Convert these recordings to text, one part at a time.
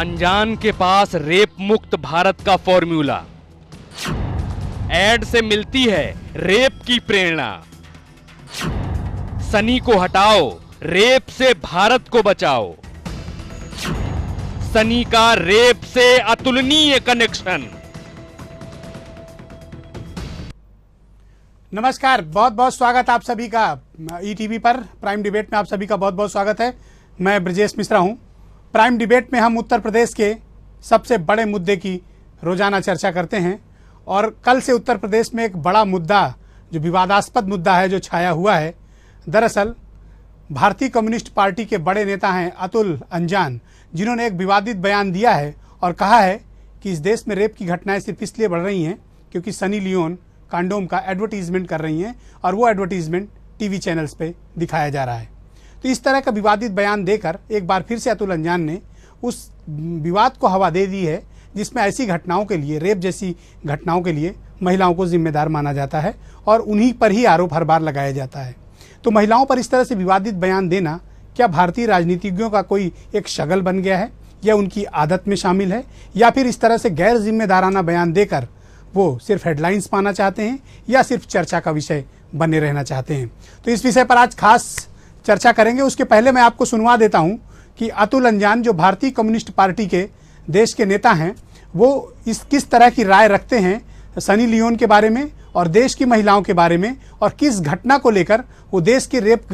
अनजान के पास रेप मुक्त भारत का फॉर्मूला। एड से मिलती है रेप की प्रेरणा। सनी को हटाओ, रेप से भारत को बचाओ। सनी का रेप से अतुलनीय कनेक्शन। नमस्कार, बहुत बहुत स्वागत आप सभी का ईटीवी पर प्राइम डिबेट में। आप सभी का बहुत बहुत स्वागत है। मैं ब्रजेश मिश्रा हूं। प्राइम डिबेट में हम उत्तर प्रदेश के सबसे बड़े मुद्दे की रोजाना चर्चा करते हैं और कल से उत्तर प्रदेश में एक बड़ा मुद्दा, जो विवादास्पद मुद्दा है, जो छाया हुआ है। दरअसल भारतीय कम्युनिस्ट पार्टी के बड़े नेता हैं अतुल अंजान, जिन्होंने एक विवादित बयान दिया है और कहा है कि इस देश में रेप की घटनाएं सिर्फ इसलिए बढ़ रही हैं क्योंकि सनी लियोन कंडोम का एडवर्टीजमेंट कर रही हैं और वो एडवर्टीजमेंट टीवी चैनल्स पे दिखाया जा रहा है। तो इस तरह का विवादित बयान देकर एक बार फिर से अतुल अंजान ने उस विवाद को हवा दे दी है, जिसमें ऐसी घटनाओं के लिए, रेप जैसी घटनाओं के लिए महिलाओं को जिम्मेदार माना जाता है और उन्हीं पर ही आरोप हर बार लगाया जाता है। तो महिलाओं पर इस तरह से विवादित बयान देना क्या भारतीय राजनीतिज्ञों का कोई एक शगल बन गया है, या उनकी आदत में शामिल है, या फिर इस तरह से गैर जिम्मेदाराना बयान देकर वो सिर्फ हेडलाइंस पाना चाहते हैं, या सिर्फ चर्चा का विषय बने रहना चाहते हैं। तो इस विषय पर आज खास चर्चा करेंगे। उसके पहले मैं आपको सुनवा देता हूं कि अतुल अंजान, जो भारतीय कम्युनिस्ट पार्टी के देश के नेता हैं, वो इस किस तरह की राय रखते हैं सनी लियोन के बारे में और देश की महिलाओं के बारे में, और किस घटना को लेकर वो देश के रेप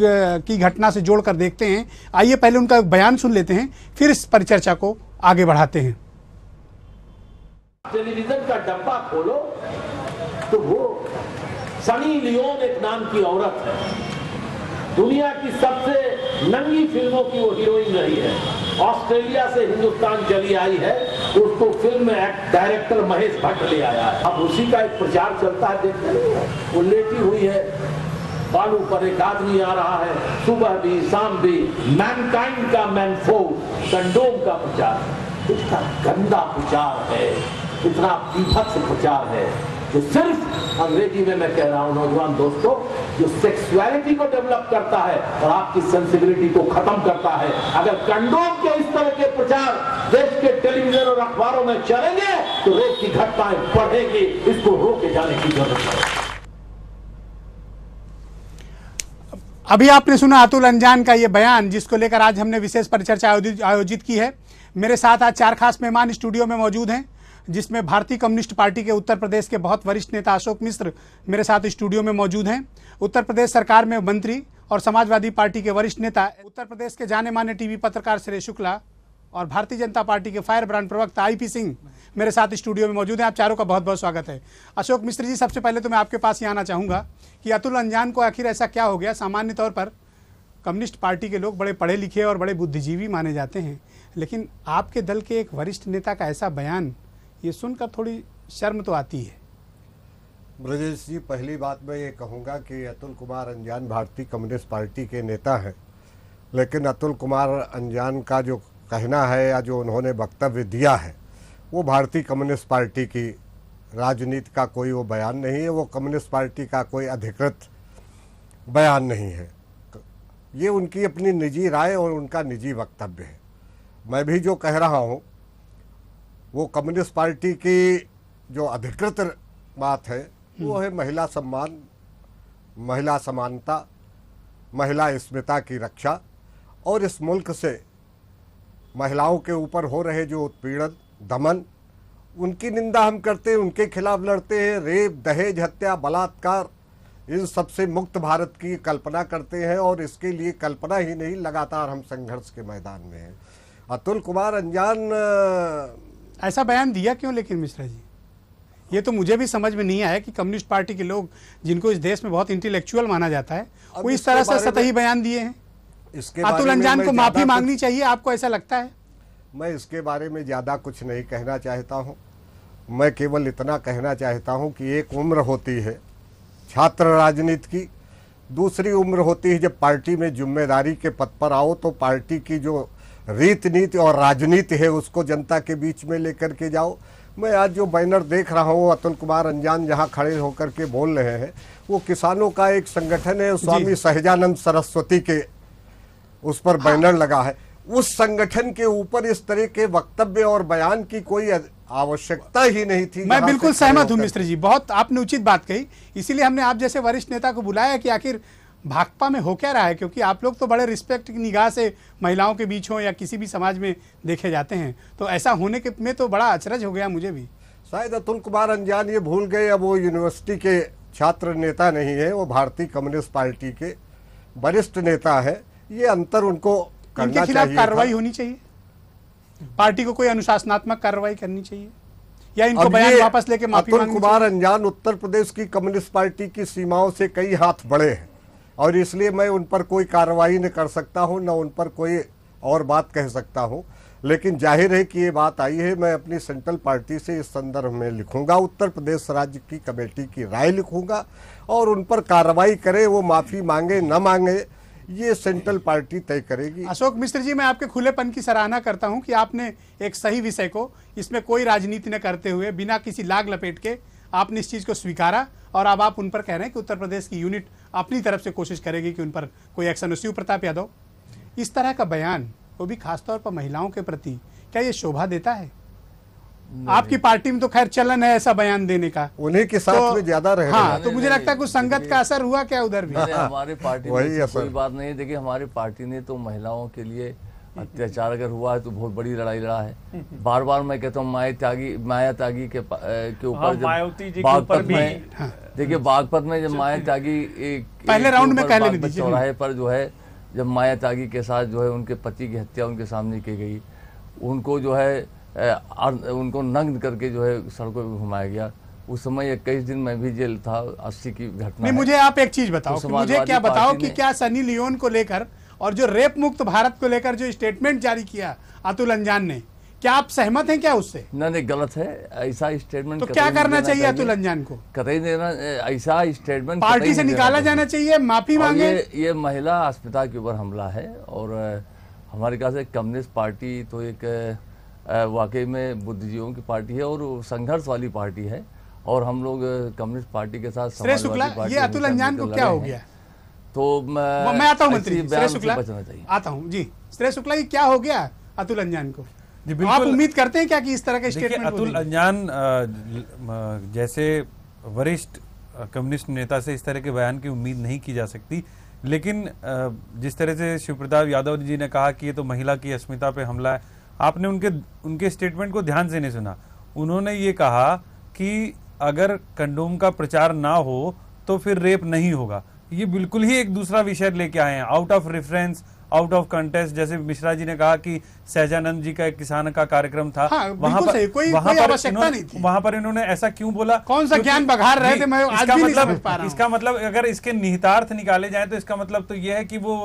की घटना से जोड़कर देखते हैं। आइए पहले उनका बयान सुन लेते हैं, फिर इस परिचर्चा को आगे बढ़ाते हैं। टेलीविजन का डब्बा खोलो तो वो सनी लियोन एक नाम की औरत है। दुनिया की सबसे नंगी फिल्मों की वो हीरोइन रही है। ऑस्ट्रेलिया से हिंदुस्तान चली आई है, उसको फिल्म डायरेक्टर महेश भट्ट ले आया है। अब उसी का एक प्रचार चलता है, देखते हैं वो लेटी हुई है, बालू पर एक आदमी आ रहा है, सुबह भी शाम भी। मैनकाइंड का मैनफोर्ड कंडोम का प्रचार, इसका गंदा प्रचार है, इतना बीभत्स प्रचार है जो सिर्फ अंग्रेजी में मैं कह रहा हूं नौजवान दोस्तों, जो सेक्सुअलिटी को डेवलप करता है और आपकी सेंसिबिलिटी को खत्म करता है। अगर कंडोम के इस तरह के प्रचार देश के टेलीविजन और अखबारों में चलेंगे तो रेप की घटनाएं बढ़ेगी। इसको रोके जाने की जरूरत है। अभी आपने सुना अतुल अंजान का ये बयान, जिसको लेकर आज हमने विशेष परिचर्चा आयोजित की है। मेरे साथ आज चार खास मेहमान स्टूडियो में मौजूद हैं, जिसमें भारतीय कम्युनिस्ट पार्टी के उत्तर प्रदेश के बहुत वरिष्ठ नेता अशोक मिश्र मेरे साथ स्टूडियो में मौजूद हैं। उत्तर प्रदेश सरकार में मंत्री और समाजवादी पार्टी के वरिष्ठ नेता, उत्तर प्रदेश के जाने माने टीवी पत्रकार श्रेय शुक्ला, और भारतीय जनता पार्टी के फायर ब्रांड प्रवक्ता आईपी सिंह मेरे साथ स्टूडियो में मौजूद हैं। आप चारों का बहुत बहुत स्वागत है। अशोक मिश्र जी, सबसे पहले तो मैं आपके पास ही आना चाहूँगा कि अतुल अंजान को आखिर ऐसा क्या हो गया। सामान्य तौर पर कम्युनिस्ट पार्टी के लोग बड़े पढ़े लिखे और बड़े बुद्धिजीवी माने जाते हैं, लेकिन आपके दल के एक वरिष्ठ नेता का ऐसा बयान, ये सुनकर थोड़ी शर्म तो आती है। ब्रजेश जी, पहली बात मैं ये कहूँगा कि अतुल कुमार अंजान भारतीय कम्युनिस्ट पार्टी के नेता हैं, लेकिन अतुल कुमार अंजान का जो कहना है या जो उन्होंने वक्तव्य दिया है, वो भारतीय कम्युनिस्ट पार्टी की राजनीति का कोई वो बयान नहीं है, वो कम्युनिस्ट पार्टी का कोई अधिकृत बयान नहीं है। ये उनकी अपनी निजी राय और उनका निजी वक्तव्य है। मैं भी जो कह रहा हूँ वो कम्युनिस्ट पार्टी की जो अधिकृत बात है वो है महिला सम्मान, महिला समानता, महिला अस्मिता की रक्षा, और इस मुल्क से महिलाओं के ऊपर हो रहे जो उत्पीड़न, दमन, उनकी निंदा हम करते हैं, उनके खिलाफ लड़ते हैं। रेप, दहेज, हत्या, बलात्कार, इन सबसे मुक्त भारत की कल्पना करते हैं, और इसके लिए कल्पना ही नहीं, लगातार हम संघर्ष के मैदान में हैं। अतुल कुमार अंजान ऐसा बयान दिया क्यों लेकिन मिश्रा जी? ये तो मुझे भी समझ में नहीं आया कि कम्युनिस्ट पार्टी के लोग, जिनको इस देश में बहुत इंटेलेक्चुअल माना जाता है, वो इस तरह से सतही बयान दिए हैं। अतुल अंजान को माफी मांगनी चाहिए, आपको ऐसा लगता है? मैं इसके बारे में ज़्यादा कुछ नहीं कहना चाहता हूँ। मैं केवल इतना कहना चाहता हूँ कि एक उम्र होती है छात्र राजनीति की, दूसरी उम्र होती है जब पार्टी में जिम्मेदारी के पद पर आओ तो पार्टी की जो रीति नीति और राजनीति है उसको जनता के बीच में लेकर के जाओ। मैं आज जो बैनर देख रहा हूँ, अतुल कुमार अंजान जहाँ खड़े होकर के बोल रहे हैं, वो किसानों का एक संगठन है, स्वामी सहजानंद सरस्वती के उस पर बैनर लगा है। उस संगठन के ऊपर इस तरह के वक्तव्य और बयान की कोई आवश्यकता ही नहीं थी। मैं बिल्कुल सहमत हूं मिश्र जी, बहुत आपने उचित बात कही। इसीलिए हमने आप जैसे वरिष्ठ नेता को बुलाया कि आखिर भाकपा में हो क्या रहा है, क्योंकि आप लोग तो बड़े रिस्पेक्ट की निगाह से महिलाओं के बीच हो या किसी भी समाज में देखे जाते हैं, तो ऐसा होने के में तो बड़ा अचरज हो गया मुझे भी। शायद अतुल कुमार अंजान ये भूल गए, अब वो यूनिवर्सिटी के छात्र नेता नहीं है, वो भारतीय कम्युनिस्ट पार्टी के वरिष्ठ नेता है। ये अंतर उनको करना इनके खिलाफ चाहिए कार्रवाई था। होनी चाहिए, पार्टी को कोई अनुशासनात्मक कार्रवाई करनी चाहिए, या इनको अब बयान ये वापस लेके माफी अतुल मांगनी कुमार अंजान उत्तर प्रदेश की कम्युनिस्ट पार्टी की सीमाओं से कई हाथ बड़े हैं, और इसलिए मैं उन पर कोई कार्रवाई न कर सकता हूं, न उन पर कोई और बात कह सकता हूं। लेकिन जाहिर है कि ये बात आई है, मैं अपनी सेंट्रल पार्टी से इस संदर्भ में लिखूंगा, उत्तर प्रदेश राज्य की कमेटी की राय लिखूंगा, और उन पर कार्रवाई करे, वो माफी मांगे न मांगे ये सेंट्रल पार्टी तय करेगी। अशोक मिश्र जी, मैं आपके खुलेपन की सराहना करता हूं कि आपने एक सही विषय को, इसमें कोई राजनीति न करते हुए, बिना किसी लाग लपेट के आपने इस चीज को स्वीकारा, और अब आप उन पर कह रहे हैं कि उत्तर प्रदेश की यूनिट अपनी तरफ से कोशिश करेगी कि उन पर कोई एक्शन हो। शिव प्रताप यादव, इस तरह का बयान, वो भी खासतौर पर महिलाओं के प्रति, क्या ये शोभा देता है? आपकी पार्टी में तो खैर चलन है ऐसा बयान देने का, उन्हीं के साथ में ज्यादा रहे। हाँ, तो मुझे लगता है कुछ संगत का असर हुआ क्या उधर भी? हमारी पार्टी वही में असर। कोई बात नहीं है। देखिए, हमारी पार्टी ने तो महिलाओं के लिए अत्याचार अगर हुआ है तो बहुत बड़ी लड़ाई लड़ा है। बार बार मैं कहता हूँ माया त्यागी के ऊपर, मायावती जी जब के ऊपर बागपत भी, में, देखिए बागपत में जब माया त्यागी पहले राउंड में कह लेने दीजिए। चौराहे पर जो है, जब माया त्यागी के साथ जो है उनके पति की हत्या उनके सामने की गई, उनको जो है उनको नग्न करके जो है सड़कों पे घुमाया गया। उस समय 21 दिन में भी जेल था। 80 की घटना नहीं, है। मुझे आप एक चीज बताओ, तो कि मुझे समाजवादी क्या बताओ पार्टी कि ने- क्या सनी लियोन को लेकर और जो रेप मुक्त भारत को लेकर जो स्टेटमेंट जारी किया अतुल अंजान ने, क्या आप सहमत हैं क्या उससे? नहीं, गलत है ऐसा स्टेटमेंट। तो क्या करना चाहिए अतुल अंजान को? कतई देना, ऐसा स्टेटमेंट पार्टी से निकाला जाना चाहिए, माफी मांगे? ये महिला अस्मिता के ऊपर हमला है, और हमारे ख्याल से कम्युनिस्ट पार्टी तो एक वाकई में बुद्धिजीवियों की पार्टी है और संघर्ष वाली पार्टी है, और हम लोग कम्युनिस्ट पार्टी के साथ श्रेय शुक्ला, ये अतुल अंजान को क्या हो गया? तो मैं आता हूं मंत्री जी, श्रेय शुक्ला बचना चाहिए। आता हूं जी। श्रेय शुक्ला, ये क्या हो गया अतुल अंजान को? जी आप बिल्कुल। उम्मीद करते हैं क्या कि इस तरह के देखिए, स्टेटमेंट अतुल अंजान जैसे वरिष्ठ कम्युनिस्ट नेता से इस तरह के बयान की उम्मीद नहीं की जा सकती, लेकिन जिस तरह से शिव प्रताप यादव जी ने कहा कि ये तो महिला की अस्मिता पे हमला है, आपने उनके स्टेटमेंट को ध्यान से नहीं सुना। उन्होंने ये कहा कि अगर कंडोम का प्रचार ना हो तो फिर रेप नहीं होगा। ये बिल्कुल ही एक दूसरा विषय लेके आए हैं, out of reference, out of contest. जैसे मिश्रा जी ने कहा कि सहजानंद जी का एक किसान का कार्यक्रम था, हाँ, बिल्कुल सही, कोई आवश्यकता नहीं थी। वहां पर इन्होंने ऐसा क्यों बोला? कौन सा ज्ञान बघार रहे थे, मैं आज भी नहीं समझ पा रहा हूं। इसका मतलब अगर इसके निहितार्थ निकाले जाए तो इसका मतलब तो यह है कि वो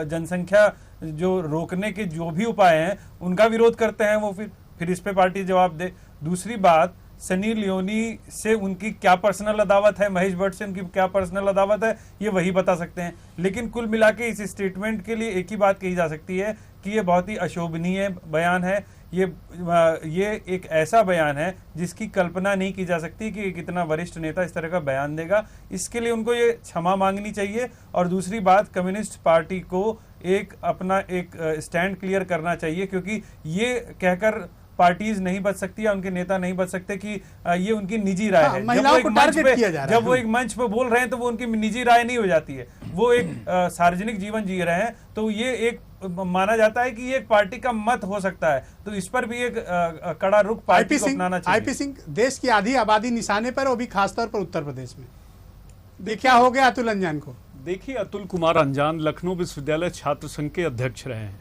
जनसंख्या जो रोकने के जो भी उपाय हैं उनका विरोध करते हैं वो, फिर इस पे पार्टी जवाब दे। दूसरी बात, सनी लियोनी से उनकी क्या पर्सनल अदावत है, महेश भट्ट से उनकी क्या पर्सनल अदावत है, ये वही बता सकते हैं। लेकिन कुल मिला के इस स्टेटमेंट के लिए एक ही बात कही जा सकती है कि ये बहुत ही अशोभनीय बयान है। ये एक ऐसा बयान है जिसकी कल्पना नहीं की जा सकती कि कितना वरिष्ठ नेता इस तरह का बयान देगा। इसके लिए उनको ये क्षमा मांगनी चाहिए। और दूसरी बात, कम्युनिस्ट पार्टी को अपना एक स्टैंड क्लियर करना चाहिए, क्योंकि ये कहकर पार्टीज नहीं बच सकती या उनके नेता नहीं बच सकते कि ये उनकी निजी राय है। महिलाओं को टारगेट किया जा रहा है। जब वो एक मंच पे बोल रहे हैं तो वो उनकी निजी राय नहीं हो जाती है, वो एक सार्वजनिक जीवन जी रहे हैं, तो ये एक माना जाता है कि ये एक पार्टी का मत हो सकता है। तो इस पर भी एक कड़ा रुख पार्टी को अपनाना चाहिए। आईपी सिंह, देश की आधी आबादी निशाने पर, वो भी खासतौर पर उत्तर प्रदेश में, क्या हो गया अतुल अंजान को? देखिए, अतुल कुमार अंजान लखनऊ विश्वविद्यालय छात्र संघ के अध्यक्ष रहे हैं,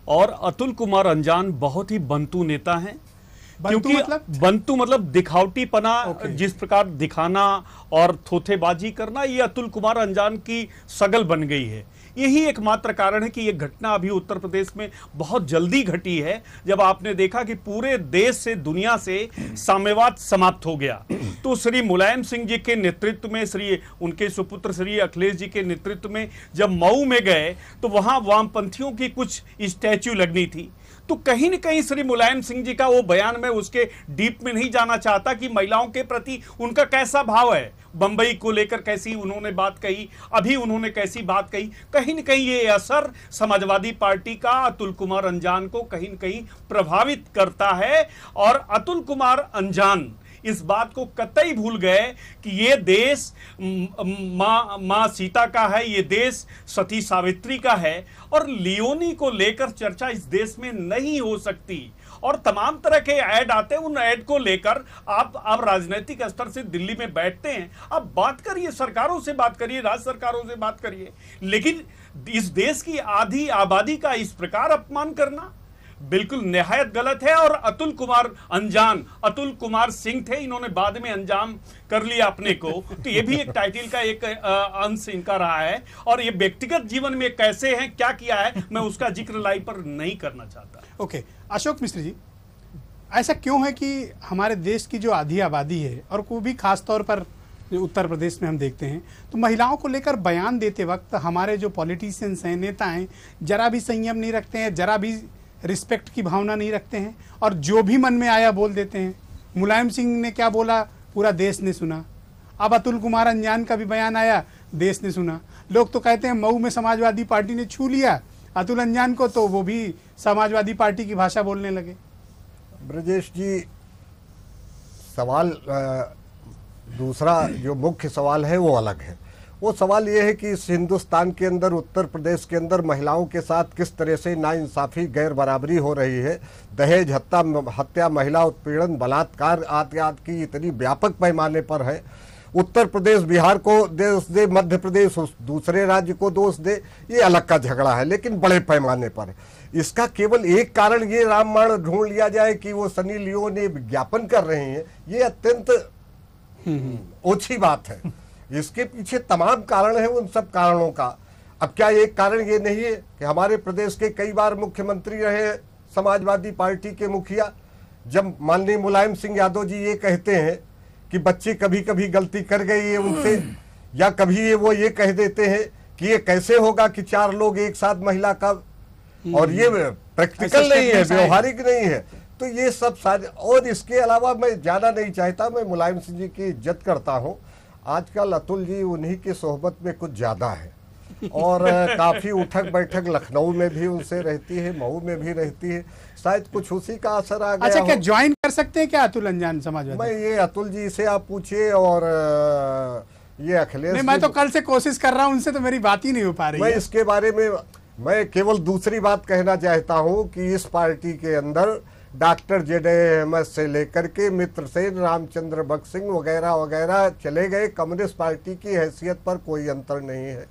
और अतुल कुमार अंजान बहुत ही बंतु नेता हैं। क्योंकि बंतु मतलब दिखावटीपना, जिस प्रकार दिखाना और थोथेबाजी करना, ये अतुल कुमार अंजान की सगल बन गई है। यही एकमात्र कारण है कि ये घटना अभी उत्तर प्रदेश में बहुत जल्दी घटी है, जब आपने देखा कि पूरे देश से, दुनिया से साम्यवाद समाप्त हो गया। तो श्री मुलायम सिंह जी के नेतृत्व में, उनके सुपुत्र श्री अखिलेश जी के नेतृत्व में जब मऊ में गए तो वहां वामपंथियों की कुछ स्टैच्यू लगनी थी। तो कहीं न कहीं श्री मुलायम सिंह जी का वो बयान में उसके डीप में नहीं जाना चाहता कि महिलाओं के प्रति उनका कैसा भाव है। बंबई को लेकर कैसी उन्होंने बात कही, अभी उन्होंने कैसी बात कही, कहीं न कहीं ये असर समाजवादी पार्टी का अतुल कुमार अंजान को कहीं न कहीं प्रभावित करता है। और अतुल कुमार अंजान इस बात को कतई भूल गए कि ये देश मां सीता का है, ये देश सती सावित्री का है, और लियोनी को लेकर चर्चा इस देश में नहीं हो सकती। और तमाम तरह के ऐड आते हैं, उन ऐड को लेकर आप राजनीतिक स्तर से दिल्ली में बैठते हैं, आप बात करिए, सरकारों से बात करिए, राज्य सरकारों से बात करिए, लेकिन इस देश की आधी आबादी का इस प्रकार अपमान करना बिल्कुल निहायत गलत है। और अतुल कुमार अंजान अतुल कुमार सिंह थे, इन्होंने बाद में अंजाम कर लिया अपने को, तो ये भी एक टाइटल का एक अंश इनका रहा है। और ये व्यक्तिगत जीवन में कैसे हैं, क्या किया है, मैं उसका जिक्र लाइव पर नहीं करना चाहता। ओके, अशोक मिश्र जी, ऐसा क्यों है कि हमारे देश की जो आधी आबादी है, और वो भी खास तौर पर उत्तर प्रदेश में हम देखते हैं, तो महिलाओं को लेकर बयान देते वक्त हमारे जो पॉलिटिशियंस हैं, नेता हैं, जरा भी संयम नहीं रखते हैं, जरा भी रिस्पेक्ट की भावना नहीं रखते हैं, और जो भी मन में आया बोल देते हैं। मुलायम सिंह ने क्या बोला पूरा देश ने सुना, अब अतुल कुमार अंजान का भी बयान आया, देश ने सुना। लोग तो कहते हैं मऊ में समाजवादी पार्टी ने छू लिया अतुल अंजान को, तो वो भी समाजवादी पार्टी की भाषा बोलने लगे। ब्रजेश जी, सवाल दूसरा जो मुख्य सवाल है वो अलग है। वो सवाल ये है कि इस हिंदुस्तान के अंदर, उत्तर प्रदेश के अंदर महिलाओं के साथ किस तरह से नाइंसाफ़ी, गैर बराबरी हो रही है। दहेज हत्या, महिला उत्पीड़न, बलात्कार आदि की इतनी व्यापक पैमाने पर है। उत्तर प्रदेश बिहार को दोष दे, मध्य प्रदेश दूसरे राज्य को दोष दे, ये अलग का झगड़ा है, लेकिन बड़े पैमाने पर है। इसका केवल एक कारण ये रामबाण ढूंढ लिया जाए कि वो सनी लियोन ने विज्ञापन कर रहे हैं, ये अत्यंत ओछी बात है। इसके पीछे तमाम कारण हैं, उन सब कारणों का। अब क्या एक कारण ये नहीं है कि हमारे प्रदेश के कई बार मुख्यमंत्री रहे समाजवादी पार्टी के मुखिया, जब माननीय मुलायम सिंह यादव जी ये कहते हैं कि बच्ची कभी कभी गलती कर गई है उनसे, या कभी वो ये कह देते हैं कि ये कैसे होगा कि 4 लोग एक साथ महिला का, और ये प्रैक्टिकल नहीं है, व्यवहारिक नहीं है, तो ये सब सारे। और इसके अलावा मैं जाना नहीं चाहता, मैं मुलायम सिंह जी की इज्जत करता हूँ, आजकल अतुल जी उन्हीं की सोहबत में कुछ ज्यादा है, और काफी उठक बैठक लखनऊ में भी उनसे रहती है, मऊ में भी रहती है, शायद कुछ उसी का असर आ गया। अच्छा, क्या ज्वाइन कर सकते हैं क्या अतुल अंजान समाजवादी? मैं ये अतुल जी से आप पूछिए, और ये अखिलेश नहीं, मैं तो कल से कोशिश कर रहा हूँ, उनसे तो मेरी बात ही नहीं हो पा रही मैं है। इसके बारे में मैं केवल दूसरी बात कहना चाहता हूँ कि इस पार्टी के अंदर डॉक्टर जेडे अहमद से लेकर के मित्र सेन, रामचंद्र बक्सिंग वगैरह वगैरह चले गए। कम्युनिस्ट पार्टी की हैसियत पर कोई अंतर नहीं है।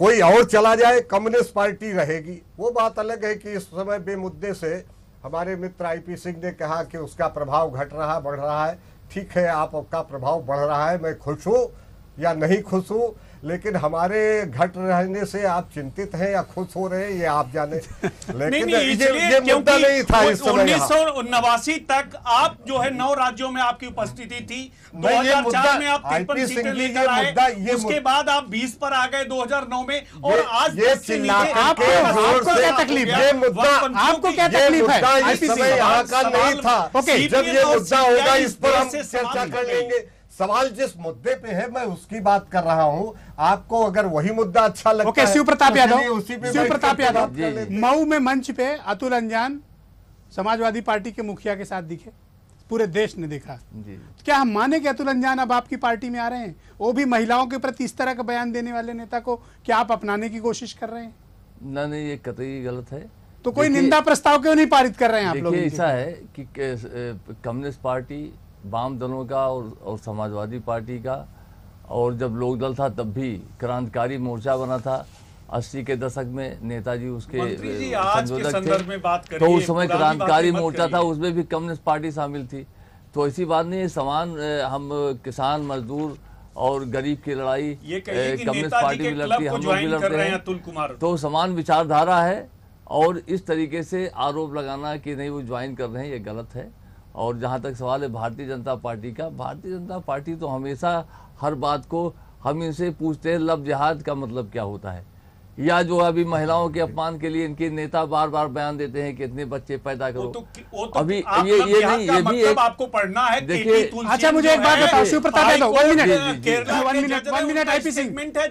कोई और चला जाए, कम्युनिस्ट पार्टी रहेगी। वो बात अलग है कि इस समय बेमुद्दे से हमारे मित्र आईपी सिंह ने कहा कि उसका प्रभाव घट रहा, बढ़ रहा है। ठीक है, आपका प्रभाव बढ़ रहा है, मैं खुश हूँ या नहीं खुश हूँ, लेकिन हमारे घट रहने से आप चिंतित हैं या खुश हो रहे हैं, ये आप जाने। लेकिन ये मुद्दा नहीं था इस समय। 1989 तक आप जो है 9 राज्यों में आपकी उपस्थिति थी। 2004 में आप 53 सीटें लेकर आए, उसके बाद आप 20 पर आ गए 2009 में, और आज ये आपको क्या तकलीफ है? आपको क्या तकलीफ है? इस समय यहाँ का नहीं था। जब ये मुद्दा होगा इस पर हम चर्चा कर लेंगे। सवाल जिस मुद्दे पे है मैं उसकी बात कर रहा हूं। आपको अगर वही मुद्दा अच्छा लगता है, शिव प्रताप यादव, शिव प्रताप यादव मऊ में मंच पे अतुल अंजान समाजवादी पार्टी के मुखिया के साथ दिखे, पूरे देश ने देखा। क्या हम माने कि अतुल अंजान अब आपकी पार्टी में आ रहे हैं? वो भी महिलाओं के प्रति इस तरह का बयान देने वाले नेता को क्या आप अपनाने की कोशिश कर रहे हैं? नहीं, ये कतई गलत है। तो कोई निंदा प्रस्ताव क्यों नहीं पारित कर रहे हैं आप लोग? ऐसा है कि कम्युनिस्ट पार्टी, वाम दलों का और समाजवादी पार्टी का, और जब लोक दल था तब भी क्रांतिकारी मोर्चा बना था 80 के दशक में। नेताजी उसके संयोजक थे, तो उस समय क्रांतिकारी मोर्चा था, उसमें भी कम्युनिस्ट पार्टी शामिल थी। तो ऐसी बात नहीं है, समान हम किसान, मजदूर और गरीब की लड़ाई कम्युनिस्ट पार्टी भी लड़ती है, हम लोग भी लड़ते हैं। तो समान विचारधारा है, और इस तरीके से आरोप लगाना कि नहीं वो ज्वाइन कर रहे हैं, ये गलत है। और जहाँ तक सवाल है भारतीय जनता पार्टी का, भारतीय जनता पार्टी तो हमेशा हर बात को हम इनसे पूछते हैं लव जिहाद का मतलब क्या होता है। या जो अभी महिलाओं के अपमान के लिए इनके नेता बार बार बयान देते हैं कि इतने बच्चे पैदा करो। अभी ये नहीं, ये भी एक आपको पढ़ना है। देखिए, अच्छा मुझे एक बात बताओ शिव प्रताप यादव, 1 मिनट IP सिंह है,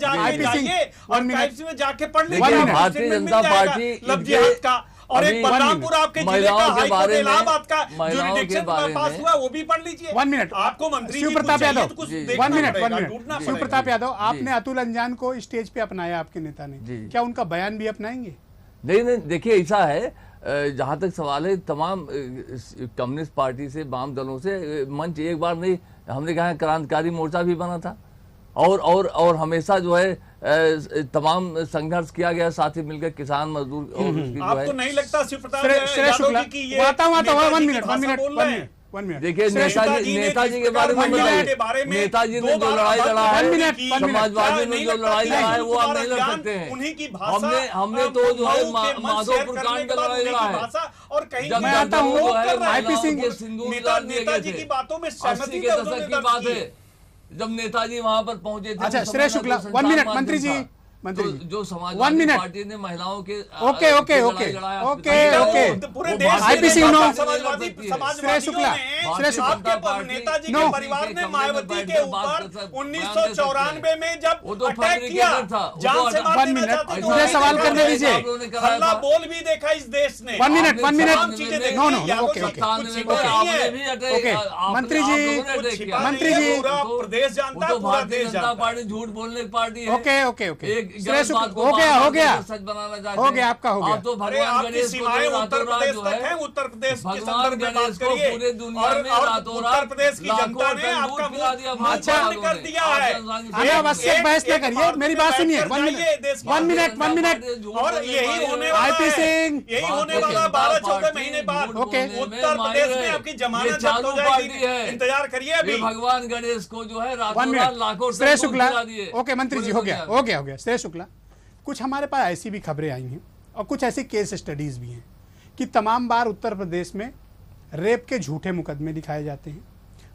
जाके पढ़ लीजिए। भारतीय जनता पार्टी और एक बलरामपुर आपके जिले का हाईकोर्ट इलाहाबाद का जुरिडिक्शन पास हुआ, वो भी पढ़ लीजिए। 1 मिनट आपको मंत्री शिव प्रताप यादव, 1 मिनट शिव प्रताप यादव, जी। आपने अतुल अंजान को स्टेज पे अपनाया आपके नेता ने, जी। क्या उनका बयान भी अपनाएंगे? नहीं, देखिए ऐसा है, जहां तक सवाल है, तमाम कम्युनिस्ट पार्टी से, वाम दलों से मंच एक बार नहीं, हमने कहा क्रांतिकारी मोर्चा भी बना था और हमेशा जो है तमाम संघर्ष किया गया, साथ ही मिलकर किसान मजदूर और उसकी जो है। आपको नहीं लगता शिव प्रताप यादव जी की ये 1 मिनट देखिए, नेताजी के बारे में बताइए। नेताजी ने जो लड़ाई लड़ा है, समाजवादी ने जो लड़ाई लड़ा है, वो आप नहीं लड़ सकते हैं। हमने तो जो है माधोपुर कांड का लड़ाई लड़ा है, और कहीं जब सिंदूर डाल दिए गए थे, 80 के दशक की बात है, जब नेताजी वहां पर पहुंचे थे। अच्छा श्रेय शुक्ला, 1 मिनट मंत्री जी, जो समाजवादी पार्टी ने महिलाओं के ओके पूरे देश IP सिंह नो, श्रेय शुक्ला, नेताजी के परिवार ने मायावती के ऊपर 1994 में जब अटैक किया, जान से मार देना चाहते थे, मुझे सवाल करने दीजिए। हल्ला बोल भी देखा इस देश ने। 1 मिनट नो ओके मंत्री जी प्रदेश जानता है, पूरा देश जानता है। पार्टी झूठ बोलने की पार्टी है। ओके हो गया सच बनाना चाहते हो गया आपका हो गया। आप तो भगवान गणेश सीमाएं उत्तर प्रदेश तक है, उत्तर प्रदेश के संदर्भ में बात करिए। पूरे दुनिया में उत्तर प्रदेश की जनता ने आपका मुंह कर दिया है। अनावश्यक बहस न करिए, मेरी बात सुनिए। 1 मिनट और यही होने वाला IP सिंह, यही होने वाला 12-14 महीने बाद उत्तर प्रदेश में आपकी जमानत जब्त हो जाएगी, इंतजार करिए अभी। भगवान गणेश को जो है रातों लाखों श्रेय शुक्ला, ओके मंत्री जी हो गया श्रेय शुक्ला, कुछ हमारे पास ऐसी भी खबरें आई हैं और कुछ ऐसी केस स्टडीज भी हैं कि तमाम बार उत्तर प्रदेश में रेप के झूठे मुकदमे दिखाए जाते हैं,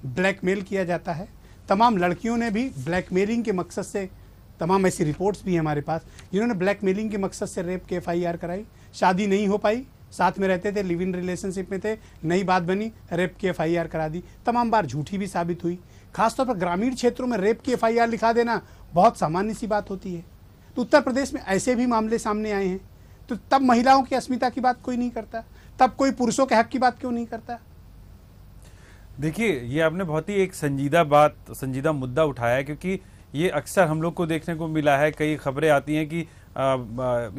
ब्लैकमेल किया जाता है। तमाम लड़कियों ने भी ब्लैकमेलिंग के मकसद से, तमाम ऐसी रिपोर्ट्स भी हैं हमारे पास, जिन्होंने ब्लैकमेलिंग के मकसद से रेप के FIR कराई, शादी नहीं हो पाई, साथ में रहते थे, लिव इन रिलेशनशिप में थे, नई बात बनी, रेप की FIR करा दी, तमाम बार झूठी भी साबित हुई। खासतौर पर ग्रामीण क्षेत्रों में रेप की FIR लिखा देना बहुत सामान्य सी बात होती है। तो उत्तर प्रदेश में ऐसे भी मामले सामने आए हैं, तो तब महिलाओं की अस्मिता की बात कोई नहीं करता, तब कोई पुरुषों के हक की बात क्यों नहीं करता? देखिए, ये आपने बहुत ही एक संजीदा मुद्दा उठाया है, क्योंकि ये अक्सर हम लोग को देखने को मिला है। कई खबरें आती हैं कि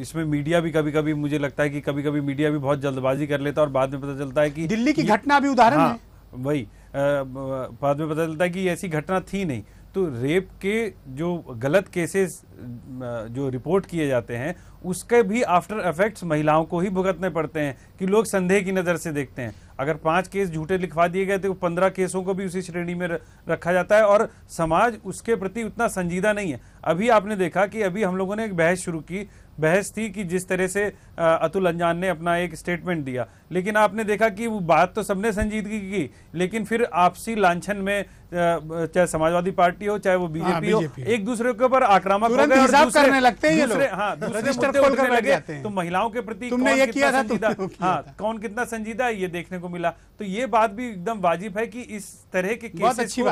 इसमें मीडिया भी कभी कभी, मुझे लगता है कि कभी कभी मीडिया भी बहुत जल्दबाजी कर लेता है और बाद में पता चलता है कि दिल्ली की घटना भी उदाहरण है। वही बाद में पता चलता है कि ऐसी घटना थी नहीं। तो रेप के जो गलत केसेस जो रिपोर्ट किए जाते हैं, उसके भी आफ्टर इफेक्ट्स महिलाओं को ही भुगतने पड़ते हैं कि लोग संदेह की नज़र से देखते हैं। अगर 5 केस झूठे लिखवा दिए गए तो 15 केसों को भी उसी श्रेणी में रखा जाता है और समाज उसके प्रति उतना संजीदा नहीं है। अभी आपने देखा कि अभी हम लोगों ने एक बहस थी कि जिस तरह से अतुल अंजान ने अपना एक स्टेटमेंट दिया, लेकिन आपने देखा कि वो बात तो सबने संजीदगी की, लेकिन फिर आपसी लांछन में चाहे समाजवादी पार्टी हो चाहे वो बीजेपी हो, एक दूसरे के ऊपर आक्रामक हो गए और दूसरे करने लगते हैं ये लोग। रजिस्टर खोल कर लगे। तो महिलाओं के प्रति तुमने ये किया था, कौन कितना संजीदा है ये देखने को मिला। तो ये बात भी एकदम वाजिब है कि इस तरह के केसेस को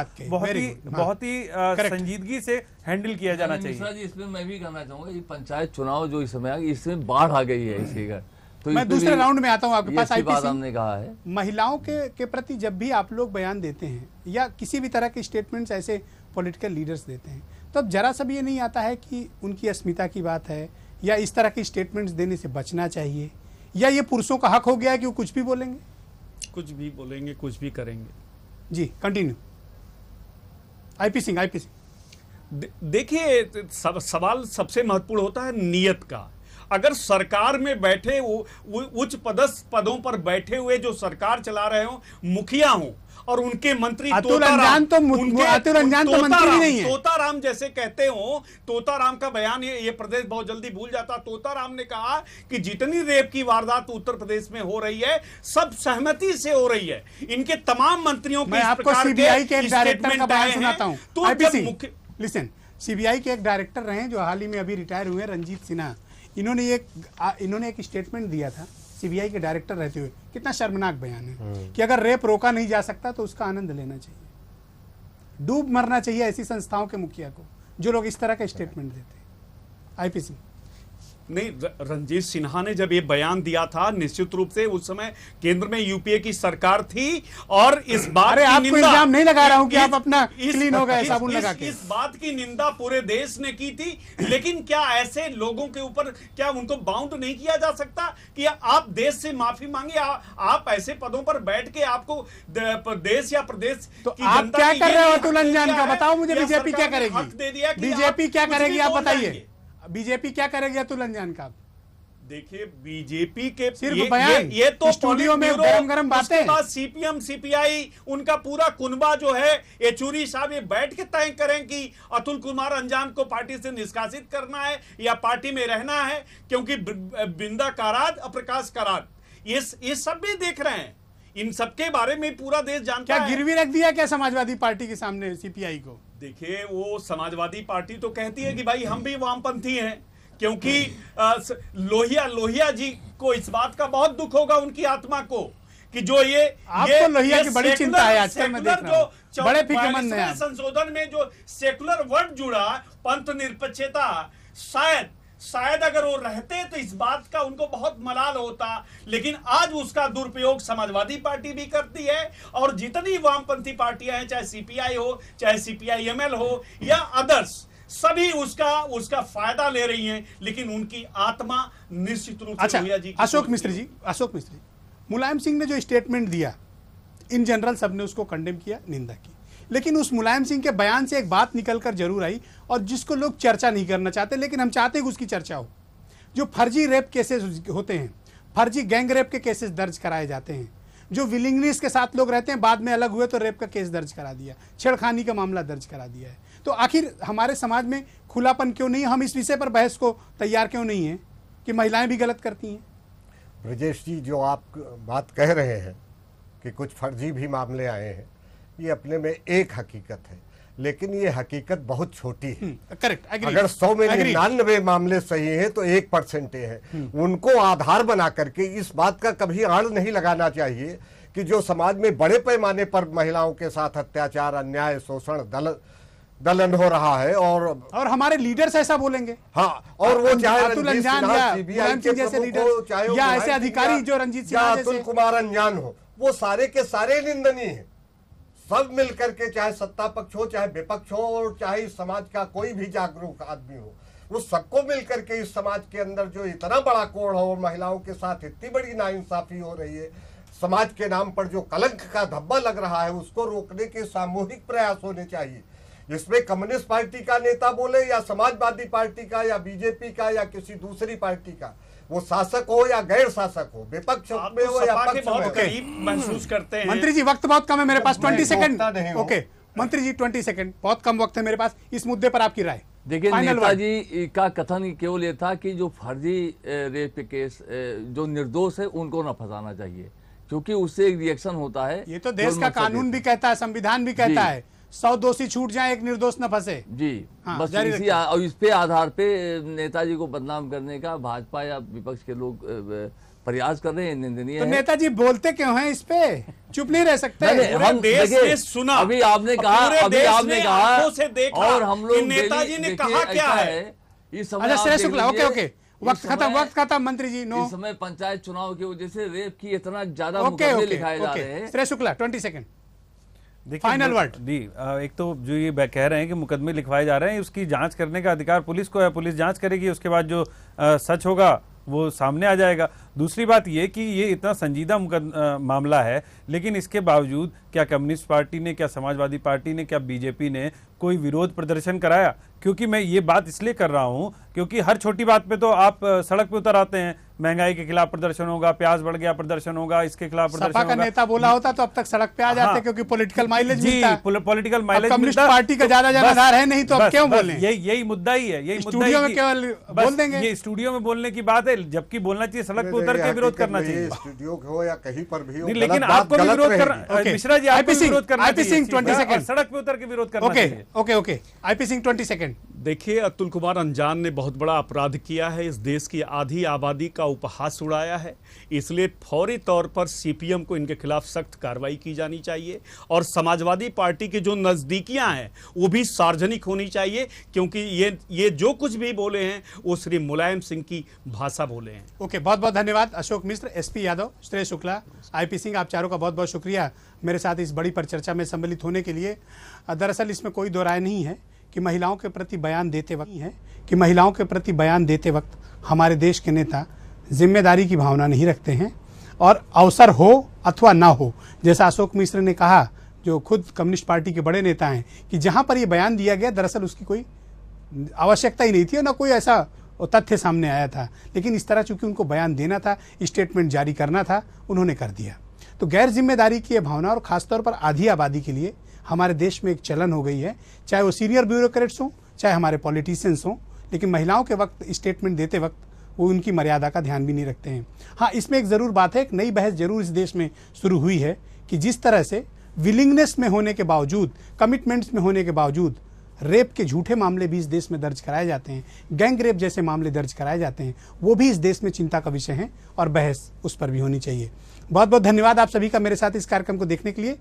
बहुत ही संजीदगी से हैंडल किया जाना चाहिए। इसमें मैं भी कहना चाहूंगा, ये पंचायत चुनाव जो इस समय इसमें बाढ़ आ गई है इसी का। तो मैं दूसरे राउंड में आता हूं आपके पास। IP सिंह हमने कहा है, महिलाओं के प्रति जब भी आप लोग बयान देते हैं या किसी भी तरह के स्टेटमेंट्स ऐसे पॉलिटिकल लीडर्स देते हैं, तो अब जरा सा भी ये नहीं आता है कि उनकी अस्मिता की बात है या इस तरह के स्टेटमेंट्स देने से बचना चाहिए, या ये पुरुषों का हक हो गया है कि वो कुछ भी बोलेंगे, कुछ भी बोलेंगे, कुछ भी करेंगे? जी कंटिन्यू। IP सिंह देखिए, सवाल सबसे महत्वपूर्ण होता है नियत का। अगर सरकार में बैठे उच्च पदों पर बैठे हुए जो सरकार चला रहे हो मुखिया हो और उनके मंत्री अतुल अंजान तो मंत्री नहीं है। तोताराम जैसे कहते हो, तोताराम का बयान ये प्रदेश बहुत जल्दी भूल जाता। तोताराम ने कहा कि जितनी रेप की वारदात उत्तर प्रदेश में हो रही है सब सहमति से हो रही है। इनके तमाम मंत्रियों के आपको CBI के एक डायरेक्टर का बयान सुनाता हूं। लिसन, CBI के एक डायरेक्टर रहे जो हाल ही में अभी रिटायर हुए, रंजीत सिन्हा, इन्होंने एक स्टेटमेंट दिया था सीबीआई के डायरेक्टर रहते हुए, कितना शर्मनाक बयान है कि अगर रेप रोका नहीं जा सकता तो उसका आनंद लेना चाहिए। डूब मरना चाहिए ऐसी संस्थाओं के मुखिया को जो लोग इस तरह का स्टेटमेंट देते हैं। आईपीसी नहीं, रंजीत सिन्हा ने जब ये बयान दिया था, निश्चित रूप से उस समय केंद्र में यूपीए की सरकार थी और इस बात अरे की आपको निंदा, इल्जाम नहीं लगा रहा हूं कि आप अपना क्लीन हो गए साबुन लगा के। इस बात की निंदा पूरे देश ने की थी, लेकिन क्या ऐसे लोगों के ऊपर क्या उनको बाउंड नहीं किया जा सकता कि आप देश से माफी मांगे? आप ऐसे पदों पर बैठ के आपको देश या प्रदेश तो की आप जनता क्या की कर ये रहे हो नहीं अतुल हक अंजान दिया का? है बताओ मुझे या बीजेपी क्या सरकार ने हक दे दिया करेगी? कि बीजेपी आप क्या कुछ करेगी भी आप बोल बताइए। जाएंगे। बीजेपी क्या करेगी अतुल अंजान का? देखिए, बीजेपी के सिर्फ बयान, ये तो स्टूडियो में पॉलिट ब्यूरो, गरम-गरम बातें। उसके बाद सीपीएम सीपीआई उनका पूरा कुनबा जो है, येचुरी साहब ये बैठ के तय करें कि अतुल कुमार अंजान को पार्टी से निष्कासित करना है या पार्टी में रहना है, क्योंकि बिंदा काराद और प्रकाश काराद ये सब भी देख रहे हैं। इन सबके बारे में पूरा देश जानता क्या है। गिरवी रख दिया क्या समाजवादी पार्टी के सामने सीपीआई को? देखिए, वो समाजवादी पार्टी तो कहती है कि भाई हम भी वामपंथी हैं, क्योंकि लोहिया जी को इस बात का बहुत दुख होगा उनकी आत्मा को कि जो आपको लोहिया की बड़ी चिंता है आजकल, मैं देख रहा हूं। बड़े फिक्रमंद हैं आप। संशोधन में जो सेकुलर वर्ड जुड़ा, पंथ निरपेक्षता, शायद अगर वो रहते तो इस बात का उनको बहुत मलाल होता, लेकिन आज उसका दुरुपयोग समाजवादी पार्टी भी करती है और जितनी वामपंथी पार्टियां हैं, चाहे सीपीआई हो, चाहे सीपीआईएमएल हो या अदर्स, सभी उसका फायदा ले रही हैं, लेकिन उनकी आत्मा निश्चित रूप से अच्छा, लोहिया जी अशोक मिश्र जी, मुलायम सिंह ने जो स्टेटमेंट दिया, इन जनरल सबने उसको कंडेम किया, निंदा की, लेकिन उस मुलायम सिंह के बयान से एक बात निकल कर जरूर आई और जिसको लोग चर्चा नहीं करना चाहते, लेकिन हम चाहते हैं कि उसकी चर्चा हो। जो फर्जी रेप केसेस होते हैं, फर्जी गैंग रेप के केसेस दर्ज कराए जाते हैं, जो विलिंगनेस के साथ लोग रहते हैं, बाद में अलग हुए तो रेप का केस दर्ज करा दिया, छेड़खानी का मामला दर्ज करा दिया है। तो आखिर हमारे समाज में खुलापन क्यों नहीं? हम इस विषय पर बहस को तैयार क्यों नहीं है कि महिलाएं भी गलत करती हैं? ब्रजेश जी, जो आप बात कह रहे हैं कि कुछ फर्जी भी मामले आए हैं, ये अपने में एक हकीकत है, लेकिन ये हकीकत बहुत छोटी है। करेक्ट, अगर 100 में 99 मामले सही हैं तो 1% है। उनको आधार बना करके इस बात का कभी आड़ नहीं लगाना चाहिए कि जो समाज में बड़े पैमाने पर महिलाओं के साथ अत्याचार, अन्याय, शोषण, दलन हो रहा है और हमारे लीडर्स ऐसा बोलेंगे। हाँ, और वो चाहे अतुल अंजान या मुलायम सिंह जैसे लीडर या ऐसे अधिकारी जो रंजीत सिन्हा जैसे, अतुल कुमार अंजान हो, वो सारे के सारे निंदनीय हैं। सब मिलकर के, चाहे सत्ता पक्ष हो, चाहे विपक्ष हो, और चाहे इस समाज का कोई भी जागरूक आदमी हो, वो सबको मिलकर के इस समाज के अंदर जो इतना बड़ा कोड़ हो और महिलाओं के साथ इतनी बड़ी नाइंसाफी हो रही है, समाज के नाम पर जो कलंक का धब्बा लग रहा है, उसको रोकने के सामूहिक प्रयास होने चाहिए। इसमें कम्युनिस्ट पार्टी का नेता बोले या समाजवादी पार्टी का या बीजेपी का या किसी दूसरी पार्टी का, वो शासक हो या गैर शासक हो, विपक्ष में हो या पक्ष में हो, करीब महसूस करते हैं। मंत्री जी, वक्त बहुत कम है मेरे पास, 20 सेकंड। ओके मंत्री जी, 20 सेकंड, बहुत कम वक्त है मेरे पास, इस मुद्दे पर आपकी राय। देखिए, नेताजी का कथन केवल ये था कि जो फर्जी रेप के केस जो निर्दोष है उनको न फंसाना चाहिए, क्योंकि उससे एक रिएक्शन होता है। ये तो देश का कानून भी कहता है, संविधान भी कहता है, 100 दोषी छूट जाए, एक निर्दोष न फंसे जी। हाँ, बस इसी और इस पे आधार पे नेताजी को बदनाम करने का भाजपा या विपक्ष के लोग प्रयास कर रहे हैं, निंदनीय तो है। नेताजी बोलते क्यों हैं इस पे? चुप नहीं रह सकते? हम देश ने सुना, अभी आपने कहा और हम लोग नेताजी ने कहा क्या है इस समय। श्रेय शुक्ला, ओके, वक्त खत्म मंत्री जी। नो, इस समय पंचायत चुनाव की वजह से रेप की इतना ज्यादा मुकदमे लिखाए जा रहे हैं। श्रेय शुक्ला, 20 सेकंड, फाइनल वर्ड। एक तो जो ये कह रहे हैं कि मुकदमे लिखवाए जा रहे हैं, उसकी जांच करने का अधिकार पुलिस को है, पुलिस जांच करेगी, उसके बाद जो सच होगा वो सामने आ जाएगा। दूसरी बात ये कि ये इतना संजीदा मामला है, लेकिन इसके बावजूद क्या कम्युनिस्ट पार्टी ने, क्या समाजवादी पार्टी ने, क्या बीजेपी ने कोई विरोध प्रदर्शन कराया? क्योंकि मैं ये बात इसलिए कर रहा हूँ क्योंकि हर छोटी बात पे तो आप सड़क पे उतर आते हैं, महंगाई के खिलाफ प्रदर्शन होगा, प्याज बढ़ गया प्रदर्शन होगा, इसके खिलाफ प्रदर्शन होगा। सपा का नेता बोला होता तो अब तक सड़क पे आ जाते, क्योंकि पॉलिटिकल माइलेज मिलता है। पॉलिटिकल माइलेज कम्युनिस्ट पार्टी का ज्यादा जनाधार है नहीं, तो अब क्यों बोले? यही मुद्दा ही है, यही स्टूडियो में केवल बोल देंगे। ये स्टूडियो में बोलने की बात है, जबकि बोलना चाहिए सड़क पे उतर के विरोध करना चाहिए, स्टूडियो हो या कहीं पर भी हो। लेकिन आपको भी विरोध करना, मिश्रा जी, आपको विरोध करना चाहिए, सड़क पे उतर के विरोध करना चाहिए। Okay, IP Singh 20 second. देखिए, अतुल कुमार अंजान ने बहुत बड़ा अपराध किया है, इस देश की आधी आबादी का उपहास उड़ाया है। इसलिए फौरी तौर पर सीपीएम को इनके खिलाफ सख्त कार्रवाई की जानी चाहिए और समाजवादी पार्टी की जो नज़दीकियां हैं वो भी सार्वजनिक होनी चाहिए, क्योंकि ये जो कुछ भी बोले हैं वो श्री मुलायम सिंह की भाषा बोले हैं। ओके, बहुत बहुत धन्यवाद अशोक मिश्र, एसपी यादव, श्रेय शुक्ला, आईपी सिंह, आप चारों का बहुत बहुत शुक्रिया मेरे साथ इस बड़ी परिचर्चा में सम्मिलित होने के लिए। दरअसल इसमें कोई दो राय नहीं है कि महिलाओं के प्रति बयान देते वक्त हमारे देश के नेता जिम्मेदारी की भावना नहीं रखते हैं और अवसर हो अथवा ना हो, जैसा अशोक मिश्र ने कहा, जो खुद कम्युनिस्ट पार्टी के बड़े नेता हैं, कि जहां पर ये बयान दिया गया दरअसल उसकी कोई आवश्यकता ही नहीं थी और ना कोई ऐसा तथ्य सामने आया था, लेकिन इस तरह चूंकि उनको बयान देना था, स्टेटमेंट जारी करना था, उन्होंने कर दिया। तो गैर जिम्मेदारी की यह भावना और खासतौर पर आधी आबादी के लिए हमारे देश में एक चलन हो गई है, चाहे वो सीनियर ब्यूरोक्रेट्स हों, चाहे हमारे पॉलिटिशियंस हों, लेकिन महिलाओं के वक्त स्टेटमेंट देते वक्त वो उनकी मर्यादा का ध्यान भी नहीं रखते हैं। हाँ, इसमें एक ज़रूर बात है, एक नई बहस जरूर इस देश में शुरू हुई है कि जिस तरह से विलिंगनेस में होने के बावजूद, कमिटमेंट्स में होने के बावजूद रेप के झूठे मामले भी इस देश में दर्ज कराए जाते हैं, गैंग रेप जैसे मामले दर्ज कराए जाते हैं, वो भी इस देश में चिंता का विषय है और बहस उस पर भी होनी चाहिए। बहुत बहुत धन्यवाद आप सभी का मेरे साथ इस कार्यक्रम को देखने के लिए।